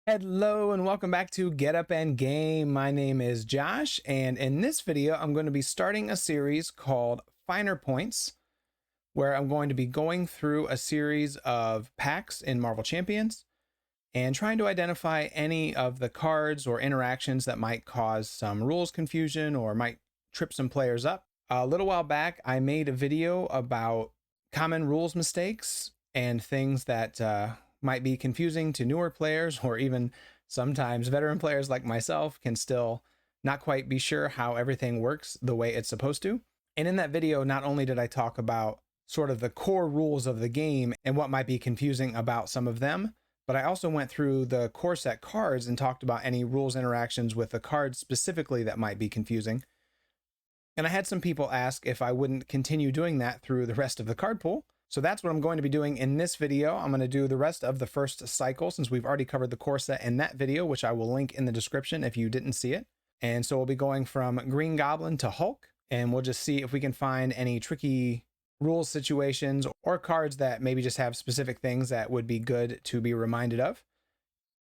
Hello and welcome back to Get Up and Game. My name is Josh, and in this video I'm going to be starting a series called Finer Points, where I'm going to be going through a series of packs in Marvel Champions and trying to identify any of the cards or interactions that might cause some rules confusion or might trip some players up. A little while back I made a video about common rules mistakes and things that might be confusing to newer players, or even sometimes veteran players like myself can still not quite be sure how everything works the way it's supposed to. And in that video, not only did I talk about sort of the core rules of the game and what might be confusing about some of them, but I also went through the core set cards and talked about any rules interactions with the cards specifically that might be confusing. And I had some people ask if I wouldn't continue doing that through the rest of the card pool. So that's what I'm going to be doing in this video. I'm going to do the rest of the first cycle since we've already covered the core set in that video, which I will link in the description if you didn't see it. And so we'll be going from Green Goblin to Hulk, and we'll just see if we can find any tricky rules situations or cards that maybe just have specific things that would be good to be reminded of.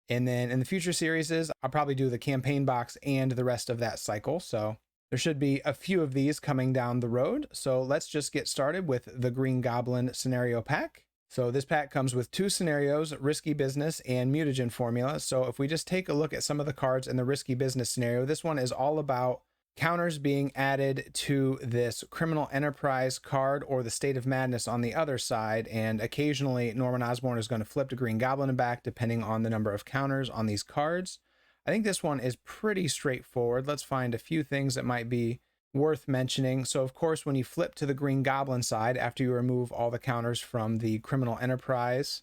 And then in the future series, I'll probably do the campaign box and the rest of that cycle. So there should be a few of these coming down the road. So let's just get started with the Green Goblin scenario pack. So this pack comes with two scenarios, Risky Business and Mutagen Formula. So if we just take a look at some of the cards in the Risky Business scenario, this one is all about counters being added to this Criminal Enterprise card or the State of Madness on the other side. And occasionally Norman Osborn is going to flip to Green Goblin back depending on the number of counters on these cards. I think this one is pretty straightforward. Let's find a few things that might be worth mentioning. So of course, when you flip to the Green Goblin side, after you remove all the counters from the Criminal Enterprise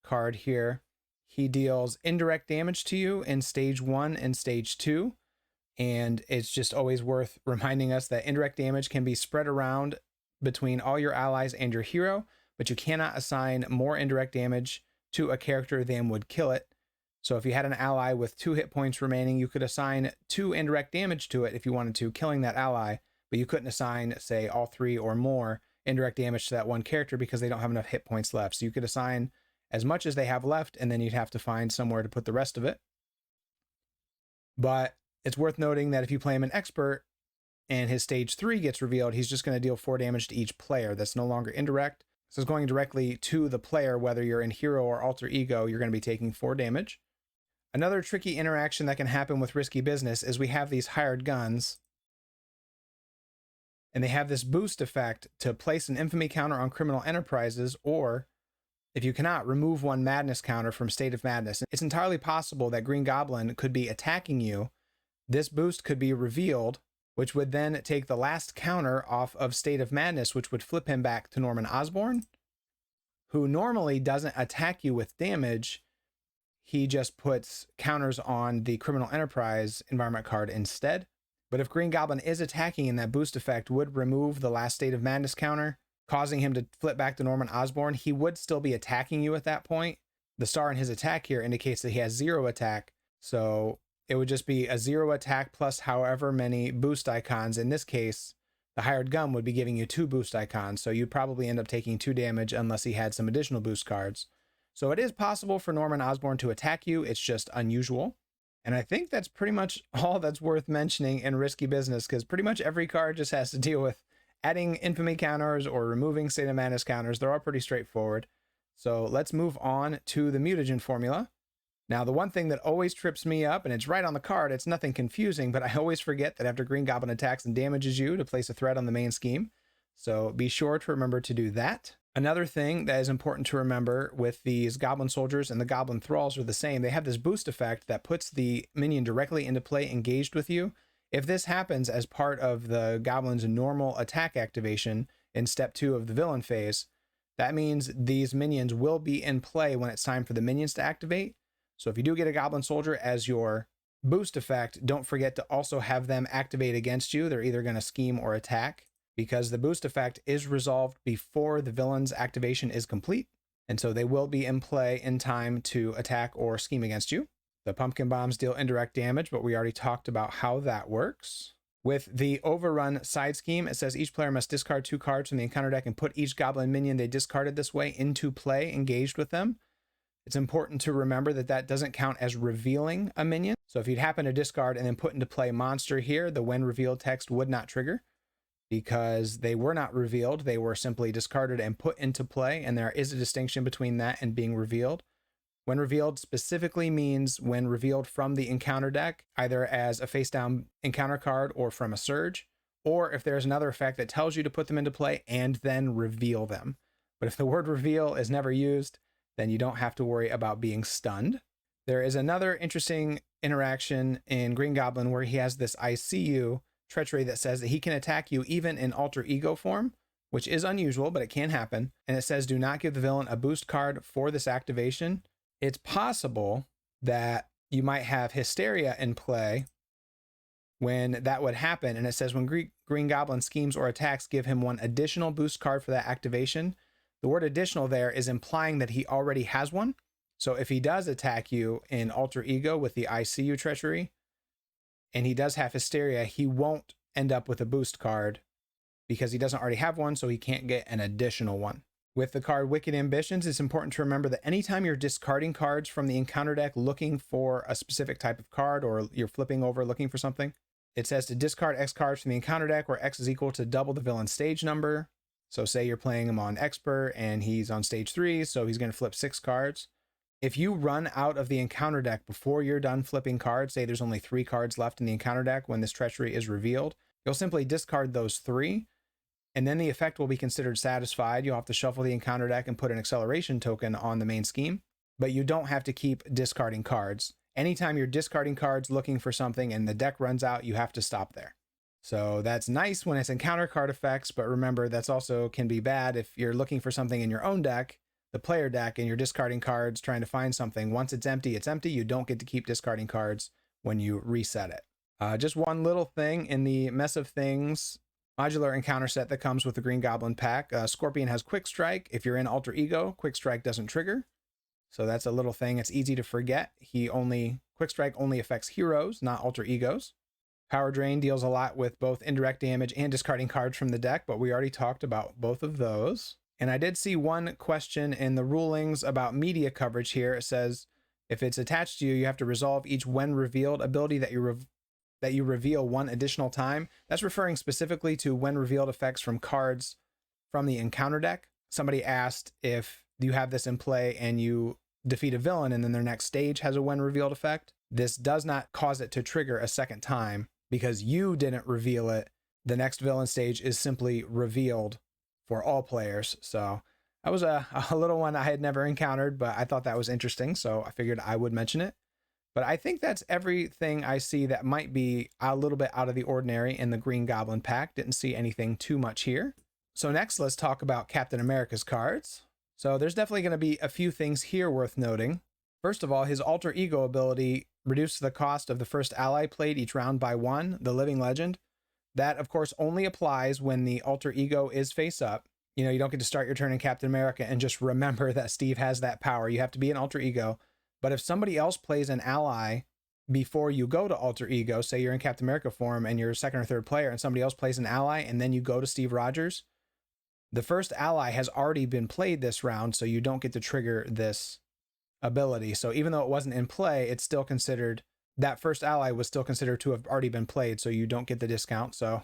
card here, he deals indirect damage to you in stage 1 and stage 2. And it's just always worth reminding us that indirect damage can be spread around between all your allies and your hero, but you cannot assign more indirect damage to a character than would kill it. So if you had an ally with 2 hit points remaining, you could assign 2 indirect damage to it if you wanted to, killing that ally, but you couldn't assign, say, all 3 or more indirect damage to that one character because they don't have enough hit points left. So you could assign as much as they have left, and then you'd have to find somewhere to put the rest of it. But it's worth noting that if you play him an expert and his stage 3 gets revealed, he's just going to deal 4 damage to each player. That's no longer indirect. So it's going directly to the player, whether you're in hero or alter ego, you're going to be taking 4 damage. Another tricky interaction that can happen with Risky Business is we have these hired guns, and they have this boost effect to place an infamy counter on Criminal Enterprises, or if you cannot, remove 1 madness counter from State of Madness. It's entirely possible that Green Goblin could be attacking you. This boost could be revealed, which would then take the last counter off of State of Madness, which would flip him back to Norman Osborn, who normally doesn't attack you with damage. He just puts counters on the Criminal Enterprise environment card instead. But if Green Goblin is attacking and that boost effect would remove the last State of Madness counter, causing him to flip back to Norman Osborn, he would still be attacking you at that point. The star in his attack here indicates that he has 0 attack. So it would just be a 0 attack plus however many boost icons. In this case, the hired gun would be giving you 2 boost icons. So you'd probably end up taking 2 damage unless he had some additional boost cards. So it is possible for Norman Osborn to attack you. It's just unusual. And I think that's pretty much all that's worth mentioning in Risky Business, because pretty much every card just has to deal with adding infamy counters or removing State of Madness counters. They're all pretty straightforward. So let's move on to the Mutagen Formula. Now, the one thing that always trips me up, and it's right on the card, it's nothing confusing, but I always forget that after Green Goblin attacks and damages you, to place a threat on the main scheme. So be sure to remember to do that. Another thing that is important to remember with these Goblin Soldiers and the Goblin Thralls are the same. They have this boost effect that puts the minion directly into play engaged with you. If this happens as part of the Goblin's normal attack activation in step 2 of the villain phase, that means these minions will be in play when it's time for the minions to activate. So if you do get a Goblin Soldier as your boost effect, don't forget to also have them activate against you. They're either going to scheme or attack, because the boost effect is resolved before the villain's activation is complete. And so they will be in play in time to attack or scheme against you. The pumpkin bombs deal indirect damage, but we already talked about how that works. With the overrun side scheme, it says each player must discard 2 cards from the encounter deck and put each goblin minion they discarded this way into play engaged with them. It's important to remember that that doesn't count as revealing a minion. So if you'd happen to discard and then put into play monster here, the when revealed text would not trigger because they were not revealed. They were simply discarded and put into play. And there is a distinction between that and being revealed. When revealed specifically means when revealed from the encounter deck, either as a face down encounter card or from a surge, or if there's another effect that tells you to put them into play and then reveal them. But if the word reveal is never used, then you don't have to worry about being stunned. There is another interesting interaction in Green Goblin where he has this I see you treachery that says that he can attack you even in alter ego form, which is unusual, but it can happen. And it says, do not give the villain a boost card for this activation. It's possible that you might have Hysteria in play when that would happen. And it says when Green Goblin schemes or attacks, give him one additional boost card for that activation. The word additional there is implying that he already has one. So if he does attack you in alter ego with the I see you treachery, and he does have Hysteria, he won't end up with a boost card because he doesn't already have one, so he can't get an additional one. With the card Wicked Ambitions, it's important to remember that anytime you're discarding cards from the encounter deck looking for a specific type of card, or you're flipping over looking for something, it says to discard X cards from the encounter deck where X is equal to double the villain's stage number. So say you're playing him on Expert and he's on stage 3, so he's going to flip 6 cards. If you run out of the encounter deck before you're done flipping cards, say there's only 3 cards left in the encounter deck when this treachery is revealed, you'll simply discard those 3, and then the effect will be considered satisfied. You'll have to shuffle the encounter deck and put an acceleration token on the main scheme, but you don't have to keep discarding cards. Anytime you're discarding cards looking for something and the deck runs out, you have to stop there. So that's nice when it's encounter card effects, but remember that's also can be bad if you're looking for something in your own deck, the player deck, and you're discarding cards trying to find something. Once it's empty, it's empty. You don't get to keep discarding cards when you reset it. Just one little thing in the Mess of Things modular encounter set that comes with the Green Goblin pack. Scorpion has Quick Strike. If you're in Alter Ego, Quick Strike doesn't trigger. So that's a little thing. It's easy to forget. Quick Strike only affects heroes, not Alter Egos. Power Drain deals a lot with both indirect damage and discarding cards from the deck, but we already talked about both of those. And I did see one question in the rulings about media coverage here. It says, if it's attached to you, you have to resolve each when revealed ability that you reveal one additional time. That's referring specifically to when revealed effects from cards from the encounter deck. Somebody asked if you have this in play and you defeat a villain and then their next stage has a when revealed effect. This does not cause it to trigger a second time because you didn't reveal it. The next villain stage is simply revealed for all players. So that was a little one I had never encountered, but I thought that was interesting. So I figured I would mention it. But I think that's everything I see that might be a little bit out of the ordinary in the Green Goblin pack. Didn't see anything too much here. So next, let's talk about Captain America's cards. So there's definitely going to be a few things here worth noting. First of all, his Alter Ego ability reduces the cost of the first ally played each round by 1, the Living Legend. That, of course, only applies when the Alter Ego is face up. You know, you don't get to start your turn in Captain America and just remember that Steve has that power. You have to be an Alter Ego. But if somebody else plays an ally before you go to Alter Ego, say you're in Captain America form and you're second or third player and somebody else plays an ally and then you go to Steve Rogers, the first ally has already been played this round, so you don't get to trigger this ability. So even though it wasn't in play, it's still considered, that first ally was still considered to have already been played, so you don't get the discount. So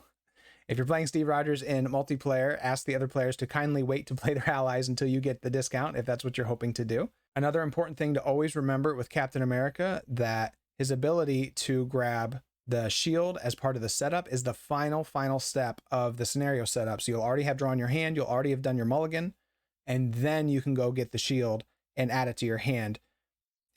if you're playing Steve Rogers in multiplayer, ask the other players to kindly wait to play their allies until you get the discount, if that's what you're hoping to do. Another important thing to always remember with Captain America, that his ability to grab the shield as part of the setup is the final step of the scenario setup. So you'll already have drawn your hand, you'll already have done your mulligan, and then you can go get the shield and add it to your hand.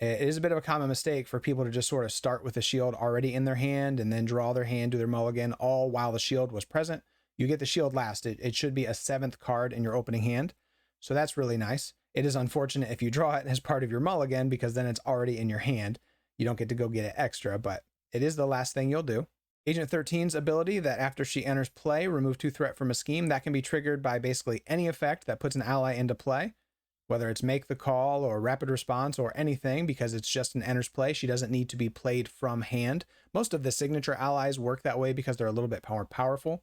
It is a bit of a common mistake for people to just sort of start with the shield already in their hand and then draw their hand, do their mulligan, all while the shield was present. You get the shield last. It should be a 7th card in your opening hand. So that's really nice. It is unfortunate if you draw it as part of your mulligan because then it's already in your hand. You don't get to go get it extra, but it is the last thing you'll do. Agent 13's ability that after she enters play, remove 2 threat from a scheme, that can be triggered by basically any effect that puts an ally into play, whether it's make the call or rapid response or anything, because it's just an enters play. She doesn't need to be played from hand. Most of the signature allies work that way because they're a little bit more powerful.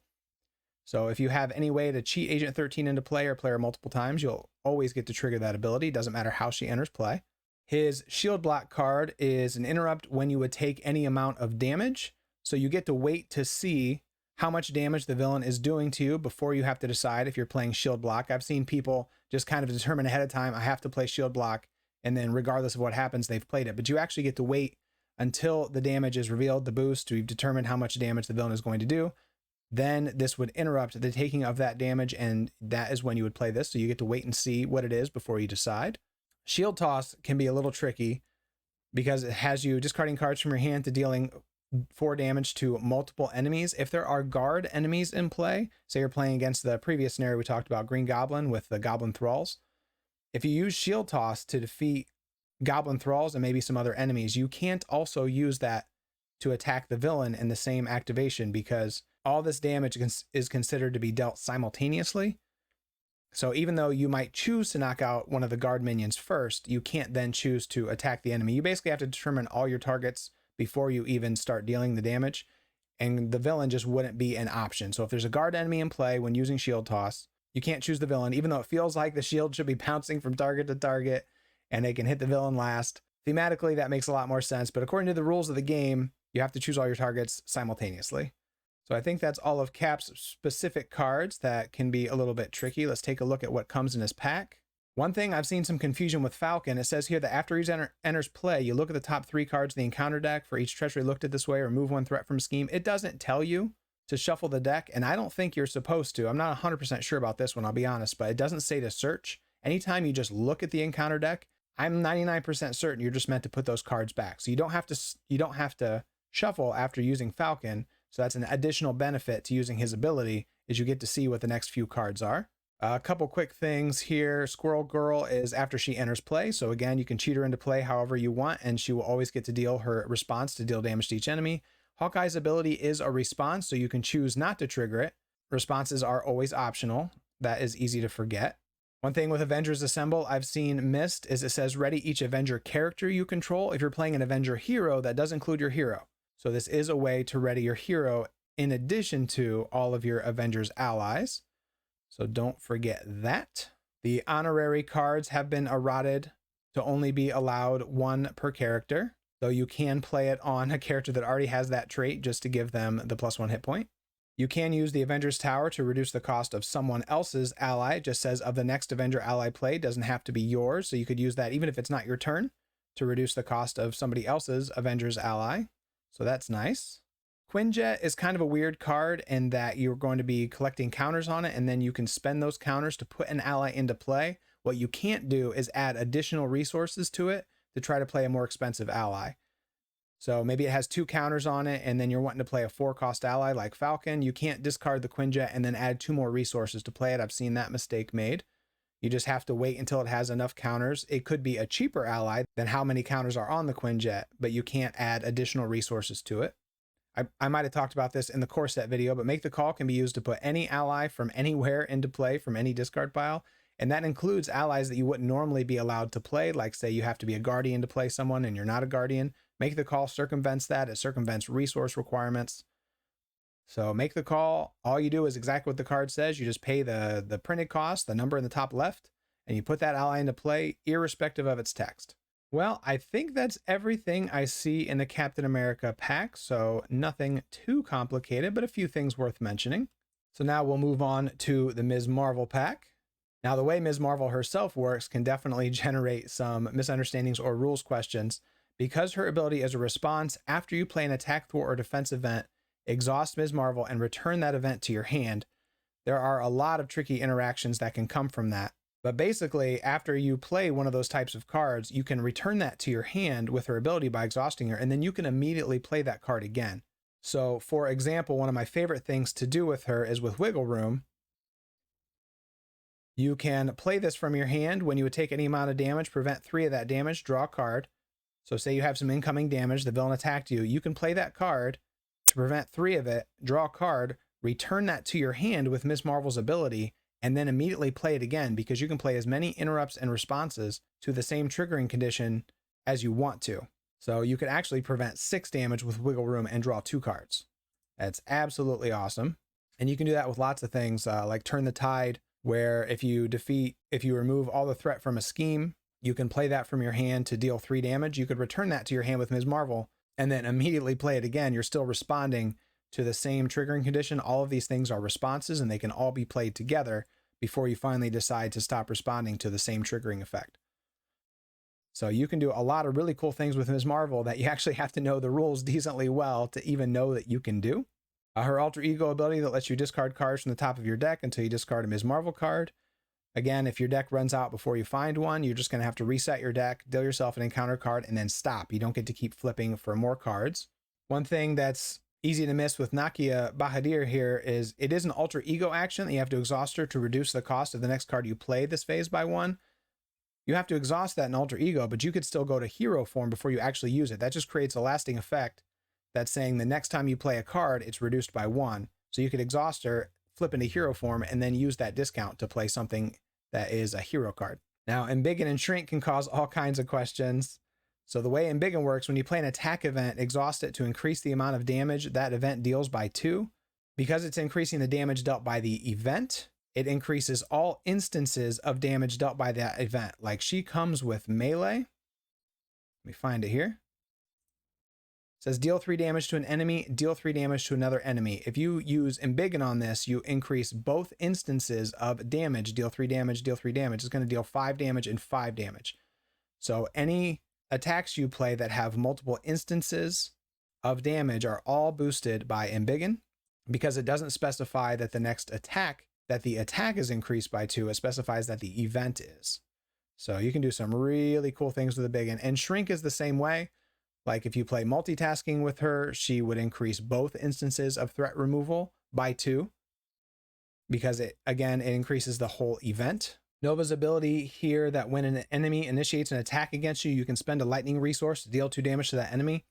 So if you have any way to cheat Agent 13 into play or play her multiple times, you'll always get to trigger that ability. Doesn't matter how she enters play. His shield block card is an interrupt when you would take any amount of damage. So you get to wait to see how much damage the villain is doing to you before you have to decide if you're playing shield block. I've seen people just kind of determine ahead of time, I have to play shield block, and then regardless of what happens, they've played it. But you actually get to wait until the damage is revealed, the boost, to determine how much damage the villain is going to do. Then this would interrupt the taking of that damage, and that is when you would play this. So you get to wait and see what it is before you decide. Shield toss can be a little tricky because it has you discarding cards from your hand to dealing 4 damage to multiple enemies. If there are guard enemies in play, say you're playing against the previous scenario we talked about, Green Goblin with the Goblin Thralls. If you use shield toss to defeat Goblin Thralls and maybe some other enemies, you can't also use that to attack the villain in the same activation because all this damage is considered to be dealt simultaneously. So even though you might choose to knock out one of the guard minions first, you can't then choose to attack the enemy. You basically have to determine all your targets before you even start dealing the damage, and the villain just wouldn't be an option. So if there's a guard enemy in play when using shield toss, you can't choose the villain, even though it feels like the shield should be bouncing from target to target and they can hit the villain last. Thematically, that makes a lot more sense, but according to the rules of the game, you have to choose all your targets simultaneously. So I think that's all of Cap's specific cards that can be a little bit tricky. Let's take a look at what comes in his pack. One thing, I've seen some confusion with Falcon. It says here that after he enters play, you look at the top 3 cards in the encounter deck. For each treachery looked at this way, remove 1 threat from scheme. It doesn't tell you to shuffle the deck, and I don't think you're supposed to. I'm not 100% sure about this one, I'll be honest, but it doesn't say to search. Anytime you just look at the encounter deck, I'm 99% certain you're just meant to put those cards back. So you don't have to shuffle after using Falcon. So that's an additional benefit to using his ability, is you get to see what the next few cards are. A couple quick things here. Squirrel Girl is after she enters play. So again, you can cheat her into play however you want, and she will always get to deal her response to deal damage to each enemy. Hawkeye's ability is a response, so you can choose not to trigger it. Responses are always optional. That is easy to forget. One thing with Avengers Assemble I've seen missed is it says ready each Avenger character you control. If you're playing an Avenger hero, that does include your hero. So this is a way to ready your hero in addition to all of your Avengers allies. So don't forget that. The honorary cards have been errated to only be allowed 1 per character, though you can play it on a character that already has that trait just to give them the +1 hit point. You can use the Avengers Tower to reduce the cost of someone else's ally. It just says of the next Avenger ally played, doesn't have to be yours. So you could use that even if it's not your turn to reduce the cost of somebody else's Avengers ally. So that's nice. Quinjet is kind of a weird card in that you're going to be collecting counters on it, and then you can spend those counters to put an ally into play. What you can't do is add additional resources to it to try to play a more expensive ally. So maybe it has 2 counters on it, and then you're wanting to play a 4-cost ally like Falcon. You can't discard the Quinjet and then add 2 more resources to play it. I've seen that mistake made. You just have to wait until it has enough counters. It could be a cheaper ally than how many counters are on the Quinjet, but you can't add additional resources to it. I might have talked about this in the core set video, but Make the Call can be used to put any ally from anywhere into play from any discard pile. And that includes allies that you wouldn't normally be allowed to play. Like say you have to be a guardian to play someone and you're not a guardian. Make the Call circumvents that. It circumvents resource requirements. So Make the Call, all you do is exactly what the card says. You just pay the printed cost, the number in the top left, and you put that ally into play irrespective of its text. Well, I think that's everything I see in the Captain America pack, so nothing too complicated, but a few things worth mentioning. So now we'll move on to the Ms. Marvel pack. Now, the way Ms. Marvel herself works can definitely generate some misunderstandings or rules questions. Because her ability is a response, after you play an attack, thwart, or defense event, exhaust Ms. Marvel and return that event to your hand. There are a lot of tricky interactions that can come from that. But basically, after you play one of those types of cards, you can return that to your hand with her ability by exhausting her, and then you can immediately play that card again. So, for example, one of my favorite things to do with her is with Wiggle Room. You can play this from your hand. When you would take any amount of damage, prevent 3 of that damage, draw a card. So say you have some incoming damage, the villain attacked you, you can play that card to prevent 3 of it, draw a card, return that to your hand with Ms. Marvel's ability, and then immediately play it again, because you can play as many interrupts and responses to the same triggering condition as you want to. So you could actually prevent 6 damage with Wiggle Room and draw 2 cards. That's absolutely awesome. And you can do that with lots of things like Turn the Tide, where if you remove all the threat from a scheme, you can play that from your hand to deal 3 damage. You could return that to your hand with Ms. Marvel and then immediately play it again. You're still responding to the same triggering condition. All of these things are responses and they can all be played together before you finally decide to stop responding to the same triggering effect. So you can do a lot of really cool things with Ms. Marvel that you actually have to know the rules decently well to even know that you can do. Her alter ego ability that lets you discard cards from the top of your deck until you discard a Ms. Marvel card. Again, if your deck runs out before you find one, you're just going to have to reset your deck, deal yourself an encounter card, and then stop. You don't get to keep flipping for more cards. One thing that's easy to miss with Nakia Bahadir here is it is an alter ego action that you have to exhaust her to reduce the cost of the next card you play this phase by 1. You have to exhaust that in alter ego, but you could still go to hero form before you actually use it. That just creates a lasting effect that's saying the next time you play a card, it's reduced by 1. So you could exhaust her, flip into hero form, and then use that discount to play something that is a hero card. Now, Embiggen and Shrink can cause all kinds of questions. So the way Embiggen works, when you play an attack event, exhaust it to increase the amount of damage that event deals by 2. Because it's increasing the damage dealt by the event, it increases all instances of damage dealt by that event. Like she comes with melee. Let me find it here. It says deal 3 damage to an enemy, deal 3 damage to another enemy. If you use Embiggen on this, you increase both instances of damage, deal 3 damage, deal 3 damage. It's going to deal 5 damage and 5 damage. So any attacks you play that have multiple instances of damage are all boosted by Embiggen because it doesn't specify that the next attack, that the attack is increased by 2. It specifies that the event is. So you can do some really cool things with Embiggen. And Shrink is the same way. Like if you play multitasking with her, she would increase both instances of threat removal by 2 because it increases the whole event. Nova's ability here that when an enemy initiates an attack against you, you can spend a lightning resource to deal 2 damage to that enemy.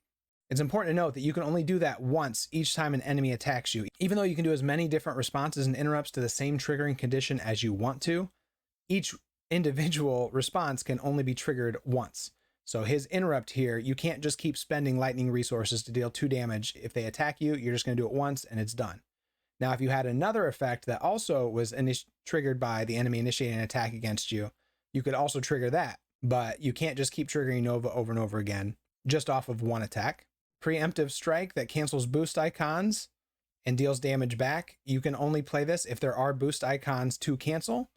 It's important to note that you can only do that once each time an enemy attacks you. Even though you can do as many different responses and interrupts to the same triggering condition as you want to, each individual response can only be triggered once. So his interrupt here, you can't just keep spending lightning resources to deal 2 damage. If they attack you, you're just going to do it once and it's done. Now, if you had another effect that also was triggered by the enemy initiating an attack against you, you could also trigger that, but you can't just keep triggering Nova over and over again just off of one attack. Preemptive strike that cancels boost icons and deals damage back. You can only play this if there are boost icons to cancel.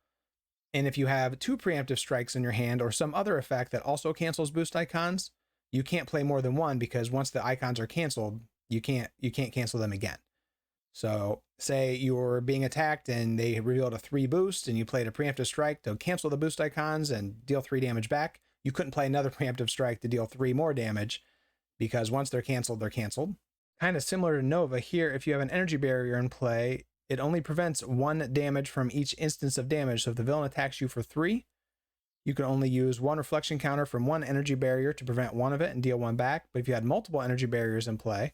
And if you have 2 preemptive strikes in your hand or some other effect that also cancels boost icons, you can't play more than one because once the icons are canceled, you can't cancel them again. So say you're being attacked and they revealed a 3 boost and you played a preemptive strike to cancel the boost icons and deal 3 damage back. You couldn't play another preemptive strike to deal 3 more damage because once they're canceled, they're canceled. Kind of similar to Nova here, if you have an energy barrier in play, it only prevents 1 damage from each instance of damage. So if the villain attacks you for 3, you can only use 1 reflection counter from 1 energy barrier to prevent 1 of it and deal 1 back. But if you had multiple energy barriers in play,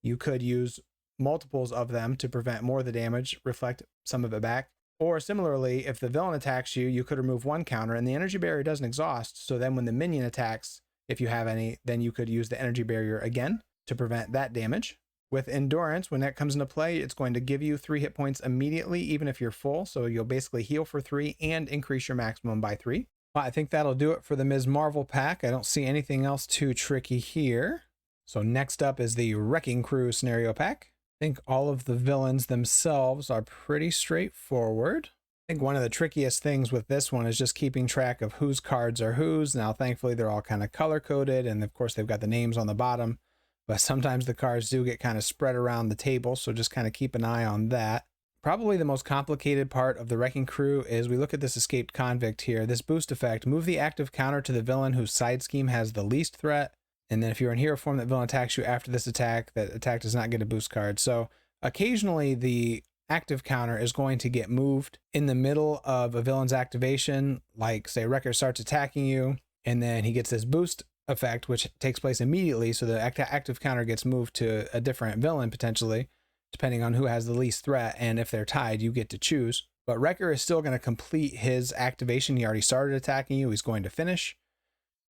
you could use multiples of them to prevent more of the damage, reflect some of it back. Or similarly, if the villain attacks you, you could remove 1 counter and the energy barrier doesn't exhaust. So then when the minion attacks, if you have any, then you could use the energy barrier again to prevent that damage. With endurance, when that comes into play, it's going to give you 3 hit points immediately, even if you're full. So you'll basically heal for 3 and increase your maximum by 3. Well, I think that'll do it for the Ms. Marvel pack. I don't see anything else too tricky here. So next up is the Wrecking Crew scenario pack. I think all of the villains themselves are pretty straightforward. I think one of the trickiest things with this one is just keeping track of whose cards are whose. Now, thankfully, they're all kind of color-coded, and of course, they've got the names on the bottom. But sometimes the cards do get kind of spread around the table, so just kind of keep an eye on that. Probably the most complicated part of the Wrecking Crew is we look at this escaped convict here. This boost effect, move the active counter to the villain whose side scheme has the least threat. And then if you're in hero form, that villain attacks you after this attack, that attack does not get a boost card. So occasionally the active counter is going to get moved in the middle of a villain's activation. Like say Wrecker starts attacking you and then he gets this boost effect, which takes place immediately. So the active counter gets moved to a different villain potentially, depending on who has the least threat. And if they're tied, you get to choose. But Wrecker is still going to complete his activation. He already started attacking you. He's going to finish.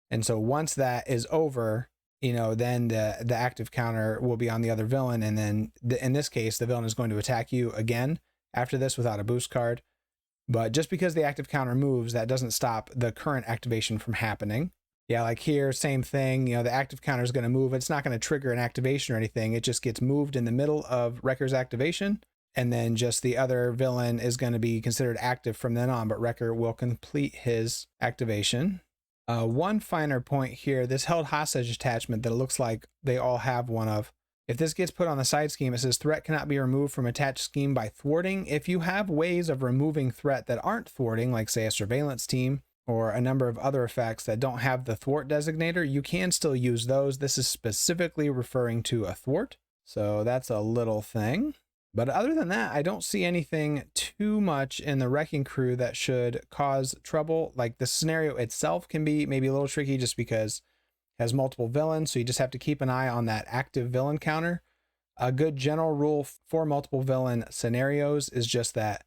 And so once that is over, you know, then the active counter will be on the other villain. And then in this case, the villain is going to attack you again after this without a boost card. But just because the active counter moves, that doesn't stop the current activation from happening. Yeah, like here, same thing. You know, the active counter is going to move. It's not going to trigger an activation or anything. It just gets moved in the middle of Wrecker's activation. And then just the other villain is going to be considered active from then on, but Wrecker will complete his activation. One finer point here, this held hostage attachment that it looks like they all have one of. If this gets put on the side scheme, it says threat cannot be removed from attached scheme by thwarting. If you have ways of removing threat that aren't thwarting, like say a surveillance team or a number of other effects that don't have the thwart designator, you can still use those. This is specifically referring to a thwart. So that's a little thing. But other than that, I don't see anything too much in the Wrecking Crew that should cause trouble. Like the scenario itself can be maybe a little tricky just because it has multiple villains. So you just have to keep an eye on that active villain counter. A good general rule for multiple villain scenarios is just that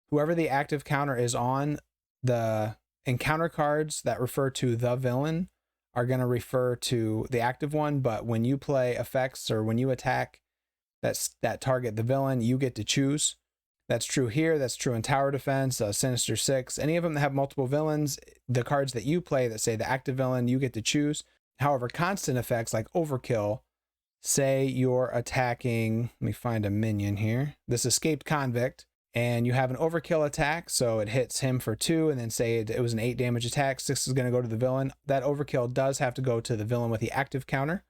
whoever the active counter is on, the encounter cards that refer to the villain are going to refer to the active one. But when you play effects or when you attack that target the villain, you get to choose. That's true here. That's true in Tower Defense, Sinister Six, any of them that have multiple villains. The cards that you play that say the active villain, you get to choose. However, constant effects like Overkill, say you're attacking, let me find a minion here, this escaped convict, and you have an Overkill attack, so it hits him for 2, and then say it was an 8 damage attack, 6 is going to go to the villain. That Overkill does have to go to the villain with the active counter.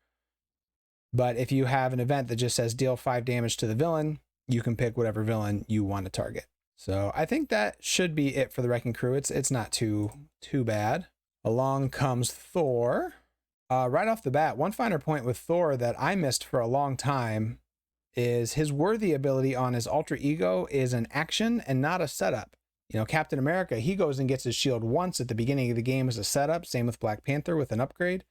But if you have an event that just says deal 5 damage to the villain, you can pick whatever villain you want to target. So I think that should be it for the Wrecking Crew. It's not too bad. Along comes Thor. Right off the bat, one finer point with Thor that I missed for a long time is his worthy ability on his alter ego is an action and not a setup. You know, Captain America, he goes and gets his shield once at the beginning of the game as a setup. Same with Black Panther with an upgrade.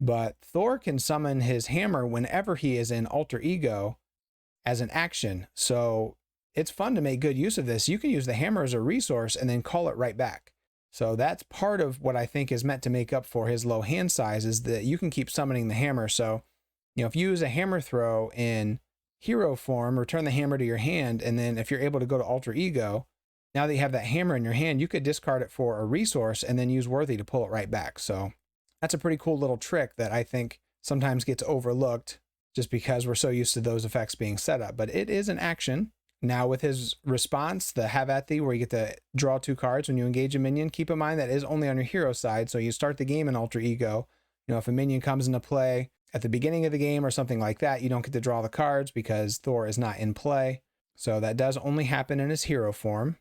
But Thor can summon his hammer whenever he is in alter ego as an action. So it's fun to make good use of this. You can use the hammer as a resource and then call it right back. So that's part of what I think is meant to make up for his low hand size, is that you can keep summoning the hammer. So, you know, if you use a hammer throw in hero form, return the hammer to your hand. And then if you're able to go to alter ego, now that you have that hammer in your hand, you could discard it for a resource and then use worthy to pull it right back. So that's a pretty cool little trick that I think sometimes gets overlooked just because we're so used to those effects being set up. But it is an action. Now with his response, the Have At Thee, where you get to draw 2 cards when you engage a minion, keep in mind that is only on your hero side. So you start the game in alter ego. You know, if a minion comes into play at the beginning of the game or something like that, you don't get to draw the cards because Thor is not in play. So that does only happen in his hero form.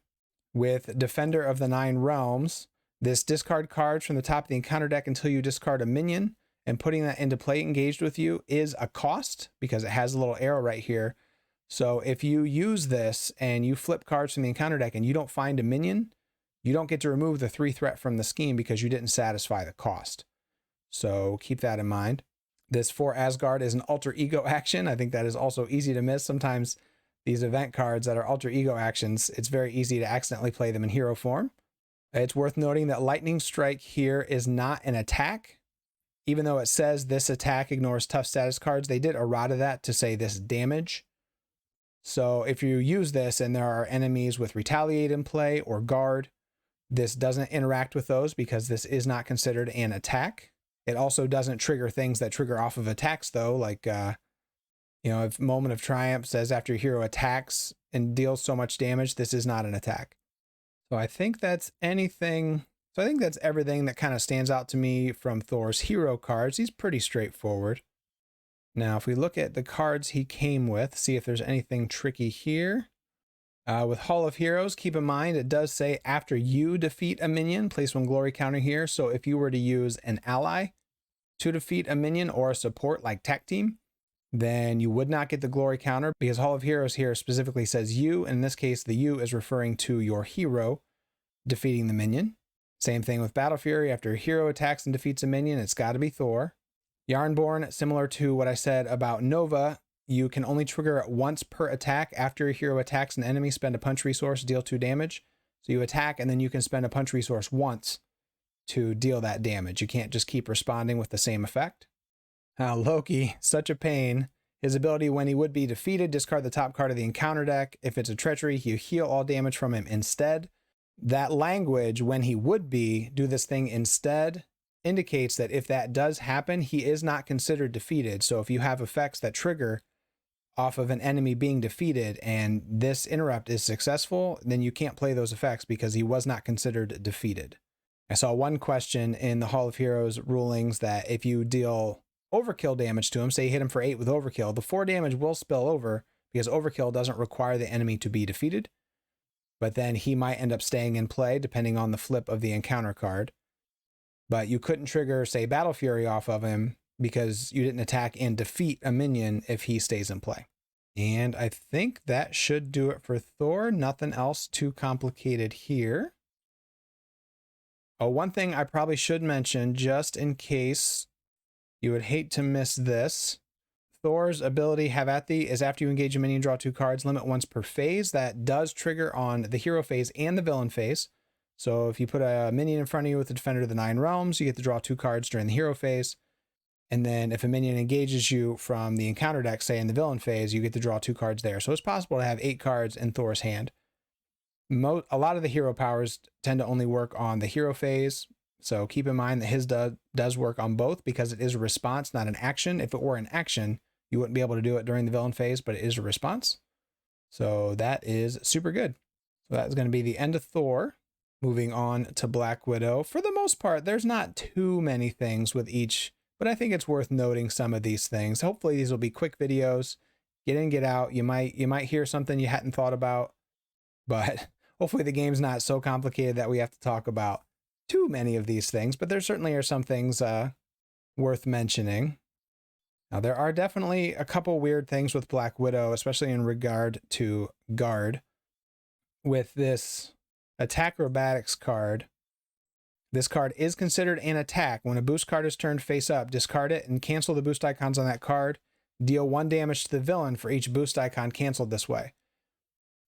With Defender of the Nine Realms, this discard cards from the top of the encounter deck until you discard a minion, and putting that into play engaged with you is a cost because it has a little arrow right here. So if you use this and you flip cards from the encounter deck and you don't find a minion, you don't get to remove the 3 threat from the scheme because you didn't satisfy the cost. So keep that in mind. This for Asgard is an alter ego action. I think that is also easy to miss. Sometimes these event cards that are alter ego actions, it's very easy to accidentally play them in hero form. It's worth noting that Lightning Strike here is not an attack. Even though it says this attack ignores tough status cards, they did errata that to say this damage. So if you use this and there are enemies with Retaliate in play or Guard, this doesn't interact with those because this is not considered an attack. It also doesn't trigger things that trigger off of attacks though, like, you know, if Moment of Triumph says after your hero attacks and deals so much damage, this is not an attack. So I think that's anything. So I think that's everything that kind of stands out to me from Thor's hero cards. He's pretty straightforward. Now, if we look at the cards he came with, see if there's anything tricky here. With Hall of Heroes, keep in mind, it does say after you defeat a minion, place 1 glory counter here. So if you were to use an ally to defeat a minion or a support like Tech Team, then you would not get the glory counter because Hall of Heroes here specifically says you. In this case, the you is referring to your hero defeating the minion. Same thing with Battle Fury. After a hero attacks and defeats a minion, it's got to be Thor. Yarnborn, similar to what I said about Nova, you can only trigger it once per attack. After a hero attacks an enemy, spend a punch resource, deal 2 damage. So you attack and then you can spend a punch resource once to deal that damage. You can't just keep responding with the same effect. Loki, such a pain. His ability, when he would be defeated, discard the top card of the encounter deck. If it's a treachery, you heal all damage from him instead. That language, when he would be, do this thing instead, indicates that if that does happen, he is not considered defeated. So if you have effects that trigger off of an enemy being defeated and this interrupt is successful, then you can't play those effects because he was not considered defeated. I saw one question in the Hall of Heroes rulings that if you deal overkill damage to him, say you hit him for 8 with overkill, the 4 damage will spill over because overkill doesn't require the enemy to be defeated, but then he might end up staying in play depending on the flip of the encounter card. But you couldn't trigger, say, Battle Fury off of him because you didn't attack and defeat a minion if he stays in play. And I think that should do it for Thor. Nothing else too complicated here. Oh, one thing I probably should mention, just in case you would hate to miss this. Thor's ability, Have at Thee, is after you engage a minion, draw 2 cards, limit once per phase. That does trigger on the hero phase and the villain phase. So if you put a minion in front of you with the Defender of the 9 Realms, you get to draw 2 cards during the hero phase. And then if a minion engages you from the encounter deck, say in the villain phase, you get to draw 2 cards there. So it's possible to have 8 cards in Thor's hand. A lot of the hero powers tend to only work on the hero phase. So keep in mind that his does work on both because it is a response, not an action. If it were an action, you wouldn't be able to do it during the villain phase, but it is a response. So that is super good. So that's going to be the end of Thor. Moving on to Black Widow. For the most part, there's not too many things with each, but I think it's worth noting some of these things. Hopefully these will be quick videos. Get in, get out. You might hear something you hadn't thought about, but hopefully the game's not so complicated that we have to talk about too many of these things, but there certainly are some things worth mentioning. Now, there are definitely a couple weird things with Black Widow, especially in regard to guard. With this Acrobatics card, this card is considered an attack. When a boost card is turned face up, discard it and cancel the boost icons on that card. Deal 1 damage to the villain for each boost icon canceled this way.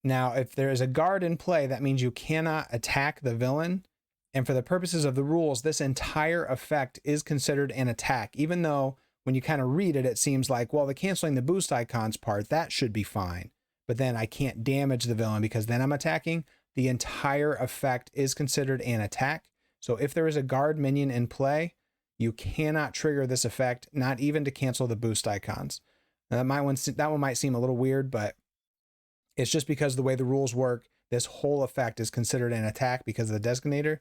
Now, if there is a guard in play, that means you cannot attack the villain. And for the purposes of the rules, this entire effect is considered an attack, even though when you kind of read it, it seems like, well, the canceling the boost icons part, that should be fine. But then I can't damage the villain because then I'm attacking. The entire effect is considered an attack. So if there is a guard minion in play, you cannot trigger this effect, not even to cancel the boost icons. Now, that one might seem a little weird, but it's just because the way the rules work, this whole effect is considered an attack because of the designator.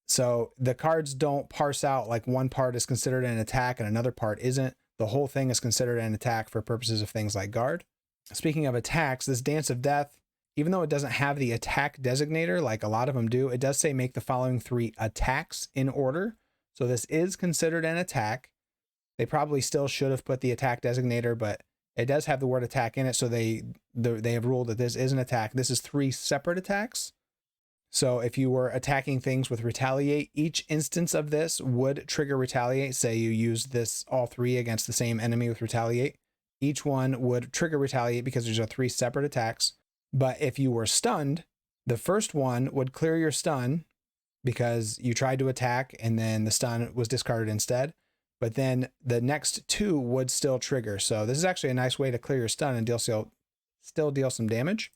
So the cards don't parse out like one part is considered an attack and another part isn't. The whole thing is considered an attack for purposes of things like guard. Speaking of attacks, this Dance of Death, even though it doesn't have the attack designator like a lot of them do, it does say make the following 3 attacks in order. So this is considered an attack. They probably still should have put the attack designator, but it does have the word attack in it. So they have ruled that this is an attack. This is 3 separate attacks. So if you were attacking things with Retaliate, each instance of this would trigger Retaliate. Say you use this all 3 against the same enemy with Retaliate. Each one would trigger Retaliate because these are 3 separate attacks. But if you were stunned, the first one would clear your stun because you tried to attack and then the stun was discarded instead. But then the next 2 would still trigger. So this is actually a nice way to clear your stun and still deal some damage.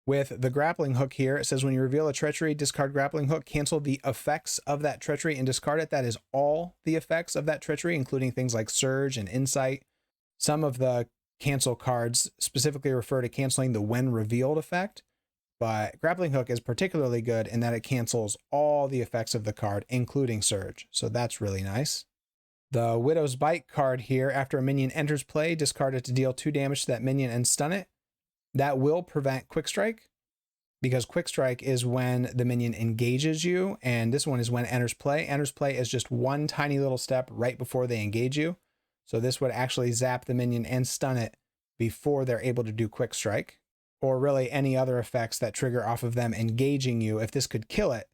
With the grappling hook here, it says when you reveal a treachery, discard grappling hook, cancel the effects of that treachery and discard it. That is all the effects of that treachery, including things like Surge and Insight. Some of the cancel cards specifically refer to canceling the when revealed effect, but grappling hook is particularly good in that it cancels all the effects of the card, including Surge. So that's really nice. The Widow's Bite card here, after a minion enters play, discard it to deal 2 damage to that minion and stun it. That will prevent Quick Strike, because Quick Strike is when the minion engages you, and this one is when it enters play. Enters play is just one tiny little step right before they engage you. So this would actually zap the minion and stun it before they're able to do Quick Strike, or really any other effects that trigger off of them engaging you. If this could kill it,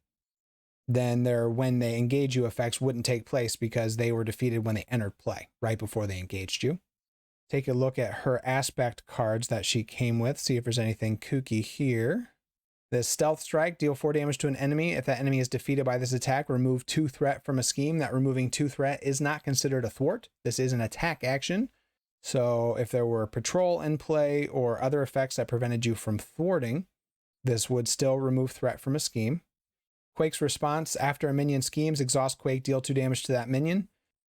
then their when they engage you effects wouldn't take place because they were defeated when they entered play, right before they engaged you. Take a look at her aspect cards that she came with, see if there's anything kooky here. The Stealth Strike, deal 4 damage to an enemy. If that enemy is defeated by this attack, remove 2 threat from a scheme. That removing 2 threat is not considered a thwart. This is an attack action. So if there were patrol in play or other effects that prevented you from thwarting, this would still remove threat from a scheme. Quake's response: after a minion schemes, exhaust Quake, deal 2 damage to that minion.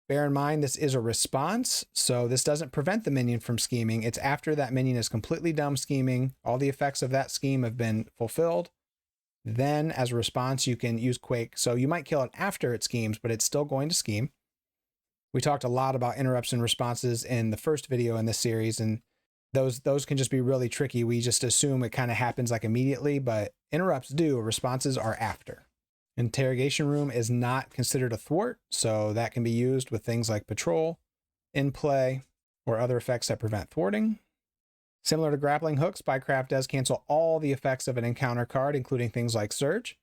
Bear in mind, this is a response, so this doesn't prevent the minion from scheming. It's after that minion is completely done scheming, all the effects of that scheme have been fulfilled. Then, as a response, you can use Quake. So you might kill it after it schemes, but it's still going to scheme. We talked a lot about interrupts and responses in the first video in this series, and those can just be really tricky. We just assume it kind of happens like immediately, but interrupts do. Responses are after. Interrogation Room is not considered a thwart, so that can be used with things like patrol, in play, or other effects that prevent thwarting. Similar to Grappling Hook, Spycraft does cancel all the effects of an encounter card, including things like Surge.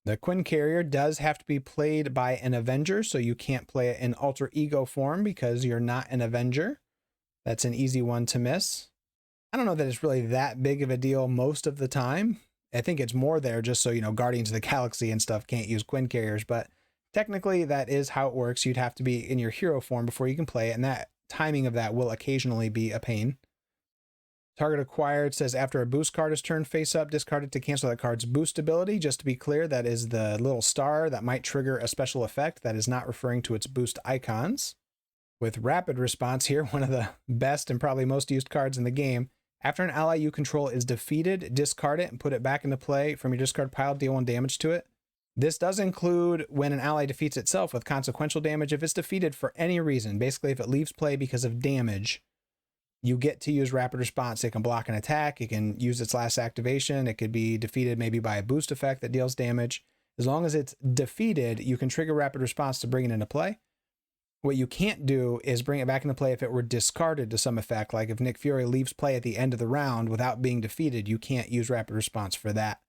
The Quinn Carrier does have to be played by an Avenger, so you can't play it in alter ego form because you're not an Avenger. That's an easy one to miss. I don't know that it's really that big of a deal most of the time. I think it's more there just so, Guardians of the Galaxy and stuff can't use Quinn Carriers, but technically that is how it works. You'd have to be in your hero form before you can play it, and that timing of that will occasionally be a pain. Target acquired says after a boost card is turned face up, discard it to cancel that card's boost ability. Just to be clear, that is the little star that might trigger a special effect. That is not referring to its boost icons. With rapid response here, one of the best and probably most used cards in the game. After an ally you control is defeated, discard it and put it back into play from your discard pile, deal 1 damage to it. This does include when an ally defeats itself with consequential damage if it's defeated for any reason. Basically, if it leaves play because of damage, you get to use rapid response. It can block an attack. It can use its last activation. It could be defeated maybe by a boost effect that deals damage. As long as it's defeated, you can trigger rapid response to bring it into play. What you can't do is bring it back into play if it were discarded to some effect. Like if Nick Fury leaves play at the end of the round without being defeated, you can't use rapid response for that.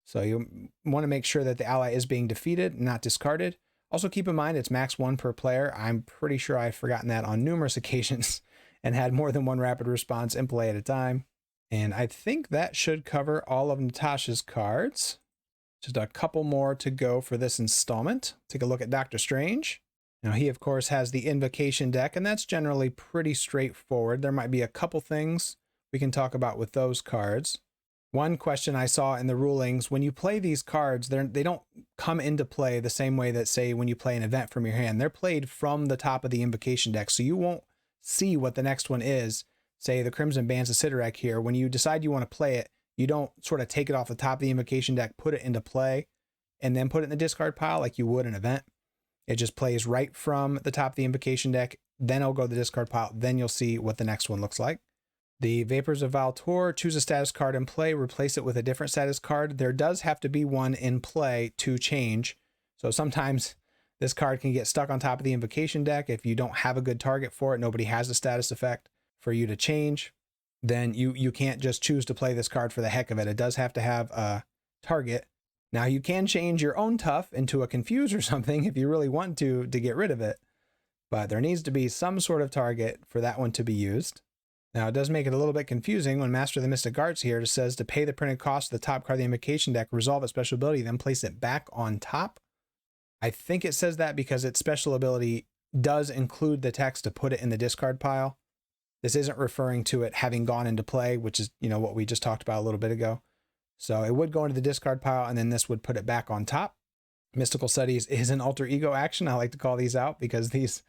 So you want to make sure that the ally is being defeated, not discarded. Also keep in mind it's max 1 per player. I'm pretty sure I've forgotten that on numerous occasions and had more than 1 rapid response in play at a time. And I think that should cover all of Natasha's cards. Just a couple more to go for this installment. Take a look at Doctor Strange. Now he, of course, has the Invocation deck, and that's generally pretty straightforward. There might be a couple things we can talk about with those cards. One question I saw in the rulings, when you play these cards, they don't come into play the same way that, say, when you play an event from your hand. They're played from the top of the Invocation deck, so you won't see what the next one is. Say the Crimson Bands of Sidorak here. When you decide you want to play it, you don't sort of take it off the top of the Invocation deck, put it into play, and then put it in the discard pile like you would an event. It just plays right from the top of the Invocation deck, then it'll go to the discard pile, then you'll see what the next one looks like. The Vapors of Valtor, choose a status card in play, replace it with a different status card. There does have to be one in play to change. So sometimes this card can get stuck on top of the Invocation deck. If you don't have a good target for it, nobody has a status effect for you to change, then you can't just choose to play this card for the heck of it. It does have to have a target. Now you can change your own tough into a confuse or something if you really want to get rid of it, but there needs to be some sort of target for that one to be used. Now it does make it a little bit confusing when Master of the Mystic Arts here just says to pay the printed cost of the top card of the Invocation deck, resolve its special ability, then place it back on top. I think it says that because its special ability does include the text to put it in the discard pile. This isn't referring to it having gone into play, which is, what we just talked about a little bit ago. So it would go into the discard pile, and then this would put it back on top. Mystical Studies is an alter ego action. I like to call these out because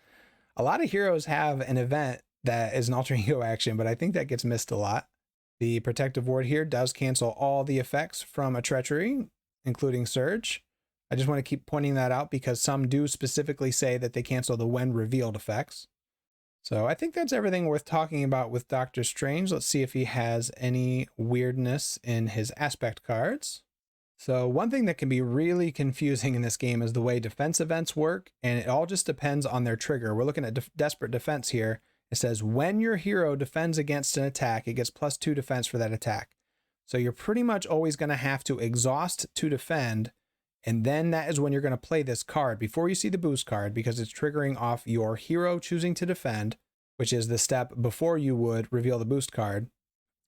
a lot of heroes have an event that is an alter ego action, but I think that gets missed a lot. The Protective Ward here does cancel all the effects from a treachery, including Surge. I just want to keep pointing that out because some do specifically say that they cancel the when revealed effects. So I think that's everything worth talking about with Doctor Strange. Let's see if he has any weirdness in his aspect cards. So one thing that can be really confusing in this game is the way defense events work, and it all just depends on their trigger. We're looking at Desperate Defense here. It says when your hero defends against an attack, it gets +2 defense for that attack. So you're pretty much always going to have to exhaust to defend, and then that is when you're going to play this card before you see the boost card, because it's triggering off your hero choosing to defend, which is the step before you would reveal the boost card.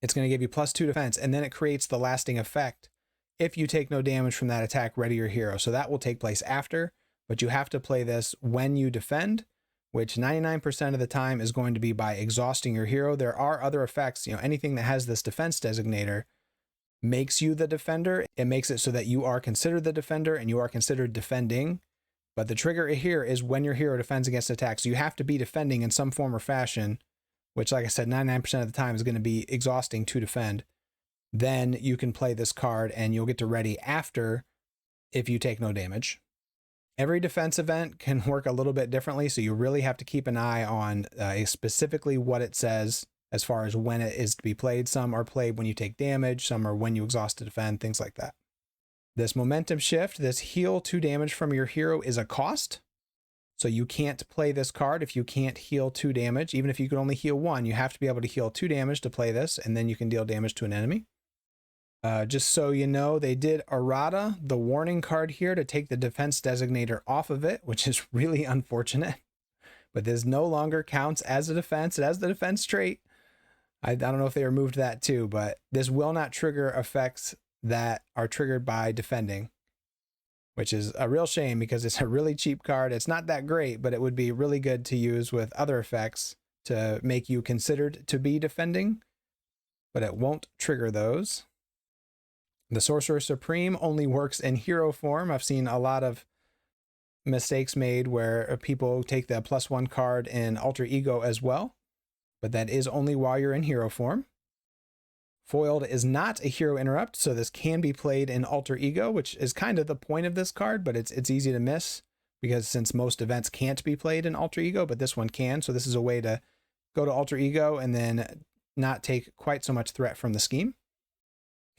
It's going to give you +2 defense, and then it creates the lasting effect if you take no damage from that attack, ready your hero. So that will take place after, but you have to play this when you defend. which 99% of the time is going to be by exhausting your hero. There are other effects, anything that has this defense designator makes you the defender. It makes it so that you are considered the defender and you are considered defending. But the trigger here is when your hero defends against attack. So you have to be defending in some form or fashion, which, like I said, 99% of the time is going to be exhausting to defend. Then you can play this card and you'll get to ready after if you take no damage. Every defense event can work a little bit differently, so you really have to keep an eye on specifically what it says as far as when it is to be played. Some are played when you take damage, some are when you exhaust to defend, things like that. This momentum shift, this heal 2 damage from your hero is a cost. So you can't play this card if you can't heal 2 damage. Even if you can only heal 1, you have to be able to heal 2 damage to play this, and then you can deal damage to an enemy. Just so you know, they did errata the warning card here to take the defense designator off of it, which is really unfortunate. But this no longer counts as a defense. It has the defense trait. I don't know if they removed that too, but this will not trigger effects that are triggered by defending, which is a real shame because it's a really cheap card. It's not that great, but it would be really good to use with other effects to make you considered to be defending, but it won't trigger those. The Sorcerer Supreme only works in hero form. I've seen a lot of mistakes made where people take the +1 card in Alter Ego as well, but that is only while you're in hero form. Foiled is not a hero interrupt, so this can be played in Alter Ego, which is kind of the point of this card, but it's easy to miss because since most events can't be played in Alter Ego, but this one can, so this is a way to go to Alter Ego and then not take quite so much threat from the scheme.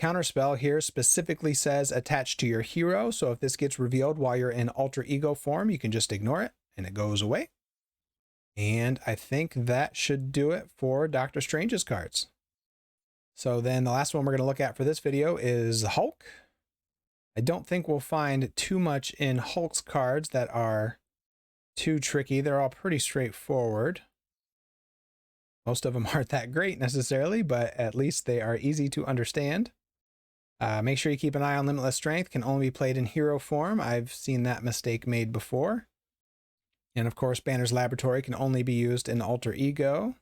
Counterspell here specifically says attached to your hero, so if this gets revealed while you're in Alter Ego form, you can just ignore it and it goes away. And I think that should do it for Doctor Strange's cards. So then the last one we're going to look at for this video is Hulk. I don't think we'll find too much in Hulk's cards that are too tricky. They're all pretty straightforward. Most of them aren't that great necessarily, but at least they are easy to understand. Make sure you keep an eye on Limitless Strength. Can only be played in hero form. I've seen that mistake made before. And of course, Banner's Laboratory can only be used in Alter Ego.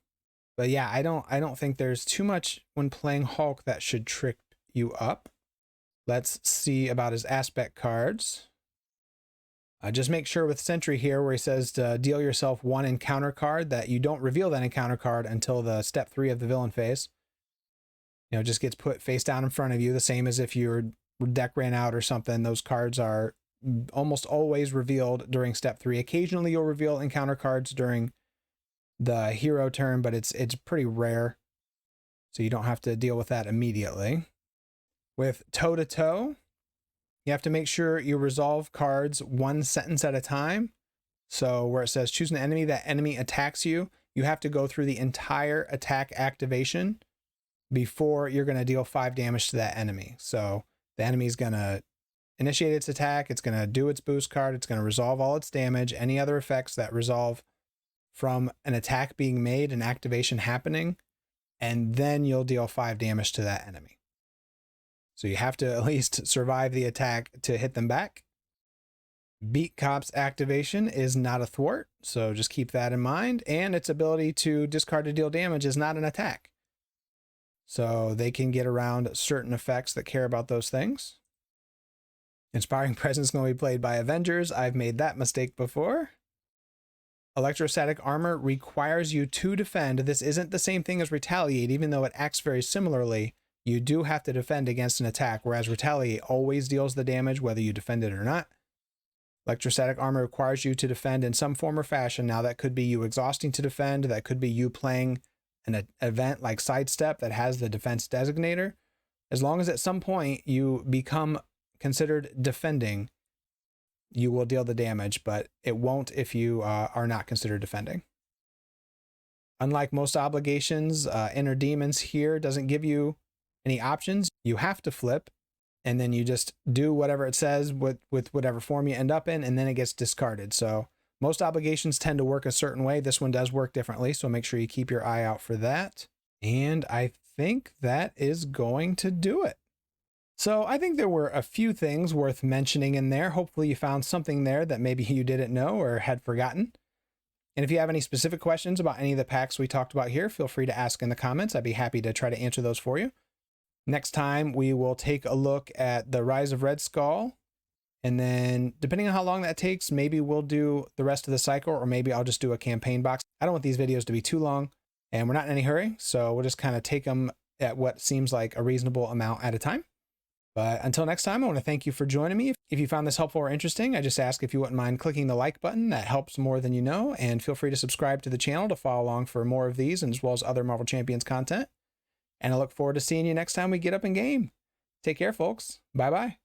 But yeah, I don't think there's too much when playing Hulk that should trick you up. Let's see about his aspect cards. Just make sure with Sentry here, where he says to deal yourself 1 encounter card, that you don't reveal that encounter card until the step 3 of the villain phase. It just gets put face down in front of you, the same as if your deck ran out or something. Those cards are almost always revealed during step 3. Occasionally you'll reveal encounter cards during the hero turn, but it's pretty rare, so you don't have to deal with that immediately. With Toe to Toe, you have to make sure you resolve cards 1 sentence at a time. So where it says choose an enemy, that enemy attacks you, you have to go through the entire attack activation before you're going to deal 5 damage to that enemy. So the enemy's going to initiate its attack, it's going to do its boost card, it's going to resolve all its damage, any other effects that resolve from an attack being made, an activation happening, and then you'll deal 5 damage to that enemy. So you have to at least survive the attack to hit them back. Beat Cop's activation is not a thwart, so just keep that in mind, and its ability to discard to deal damage is not an attack. So they can get around certain effects that care about those things. Inspiring Presence is going to be played by Avengers. I've made that mistake before. Electrostatic Armor requires you to defend. This isn't the same thing as Retaliate, even though it acts very similarly. You do have to defend against an attack, whereas Retaliate always deals the damage whether you defend it or not. Electrostatic Armor requires you to defend in some form or fashion. Now that could be you exhausting to defend, that could be you playing an event like Sidestep that has the defense designator. As long as at some point you become considered defending, you will deal the damage, but it won't if you are not considered defending. Unlike most obligations, Inner Demons here doesn't give you any options. You have to flip, and then you just do whatever it says with whatever form you end up in, and then it gets discarded. So most obligations tend to work a certain way. This one does work differently, so make sure you keep your eye out for that. And I think that is going to do it. So I think there were a few things worth mentioning in there. Hopefully you found something there that maybe you didn't know or had forgotten. And if you have any specific questions about any of the packs we talked about here, feel free to ask in the comments. I'd be happy to try to answer those for you. Next time, we will take a look at the Rise of Red Skull. And then, depending on how long that takes, maybe we'll do the rest of the cycle, or maybe I'll just do a campaign box. I don't want these videos to be too long, and we're not in any hurry, so we'll just kind of take them at what seems like a reasonable amount at a time. But until next time, I want to thank you for joining me. If you found this helpful or interesting, I just ask if you wouldn't mind clicking the like button. That helps more than you know. And feel free to subscribe to the channel to follow along for more of these, as well as other Marvel Champions content. And I look forward to seeing you next time we get up in game. Take care, folks. Bye-bye.